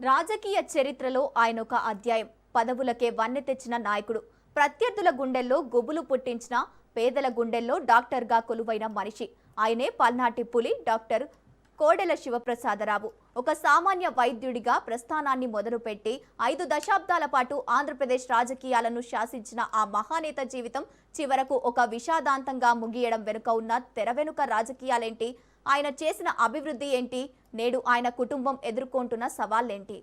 రాజకీయ చరిత్రలో ఆయన ఒక అధ్యాయం. పదవులకే వన్నె తెచ్చిన నాయకుడు, ప్రత్యర్థుల గుండెల్లో గుబులు పుట్టించిన, పేదల గుండెల్లో డాక్టర్గా కొలువైన మనిషి. ఆయనే పల్నాటి పులి డాక్టర్ కోడెల శివప్రసాదరావు. ఒక సామాన్య వైద్యుడిగా ప్రస్థానాన్ని మొదలుపెట్టి 5 దశాబ్దాల పాటు ఆంధ్రప్రదేశ్ రాజకీయాలను శాసించిన ఆ మహానేత జీవితం చివరకు ఒక విషాదాంతంగా ముగియడం వెనుక ఉన్న తెర వెనుక రాజకీయాలేంటి, ఆయన చేసిన అభివృద్ధి ఏంటి, నేడు ఆయన కుటుంబం ఎదుర్కొంటున్న సవాళ్లేంటి?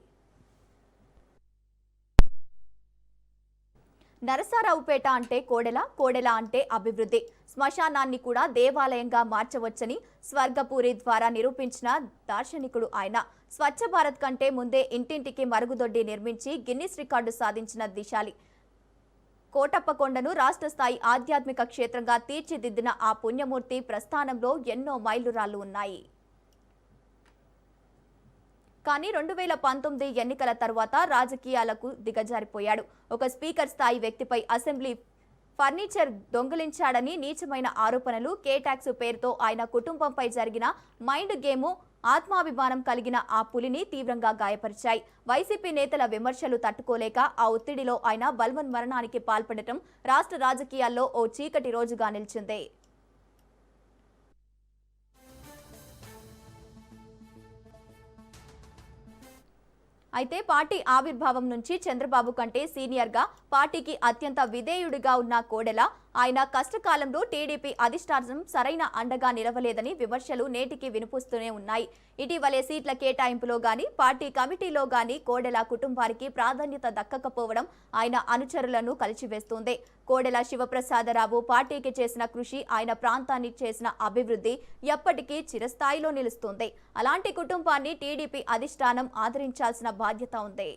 నరసరావుపేట అంటే కోడెల, కోడెల అంటే అభివృద్ధి. శ్మశానాన్ని కూడా దేవాలయంగా మార్చవచ్చని స్వర్గపూరి ద్వారా నిరూపించిన దార్శనికుడు ఆయన. స్వచ్ఛ భారత్ కంటే ముందే ఇంటింటికి మరుగుదొడ్డి నిర్మించి గిన్నిస్ రికార్డు సాధించిన దిశాలి. కోటప్పకొండను రాష్ట్ర స్థాయి ఆధ్యాత్మిక క్షేత్రంగా తీర్చిదిద్దిన ఆ పుణ్యమూర్తి ప్రస్థానంలో ఎన్నో మైలురాళ్లు ఉన్నాయి. కానీ 2019 ఎన్నికల తర్వాత రాజకీయాలకు దిగజారిపోయాడు. ఒక స్పీకర్ స్థాయి వ్యక్తిపై అసెంబ్లీ ఫర్నిచర్ దొంగిలించాడని నీచమైన ఆరోపణలు, కేటాక్స్ పేరుతో ఆయన కుటుంబంపై జరిగిన మైండ్ గేము ఆత్మాభిమానం కలిగిన ఆ పులిని తీవ్రంగా గాయపరిచాయి. వైసీపీ నేతల విమర్శలు తట్టుకోలేక ఆ ఒత్తిడిలో ఆయన బల్వన్మరణానికి పాల్పడటం రాష్ట్ర రాజకీయాల్లో ఓ చీకటి రోజుగా నిలిచింది. అయితే పార్టీ ఆవిర్భావం నుంచి చంద్రబాబు కంటే సీనియర్గా, పార్టీకి అత్యంత విధేయుడిగా ఉన్న కోడెల ఆయన కష్టకాలంలో టీడీపీ అధిష్టానం సరైన అండగా నిలవలేదని విమర్శలు నేటికి వినిపిస్తూనే ఉన్నాయి. ఇటీవలే సీట్ల కేటాయింపులో గాని, పార్టీ కమిటీలో గాని కోడెల కుటుంబానికి ప్రాధాన్యత దక్కకపోవడం ఆయన అనుచరులను కలిచివేస్తోంది. కోడెల శివప్రసాదరావు పార్టీకి చేసిన కృషి, ఆయన ప్రాంతానికి చేసిన అభివృద్ధి ఎప్పటికీ చిరస్థాయిలో నిలుస్తుంది. అలాంటి కుటుంబాన్ని టీడీపీ అధిష్టానం ఆదరించాల్సిన బాధ్యత ఉంది.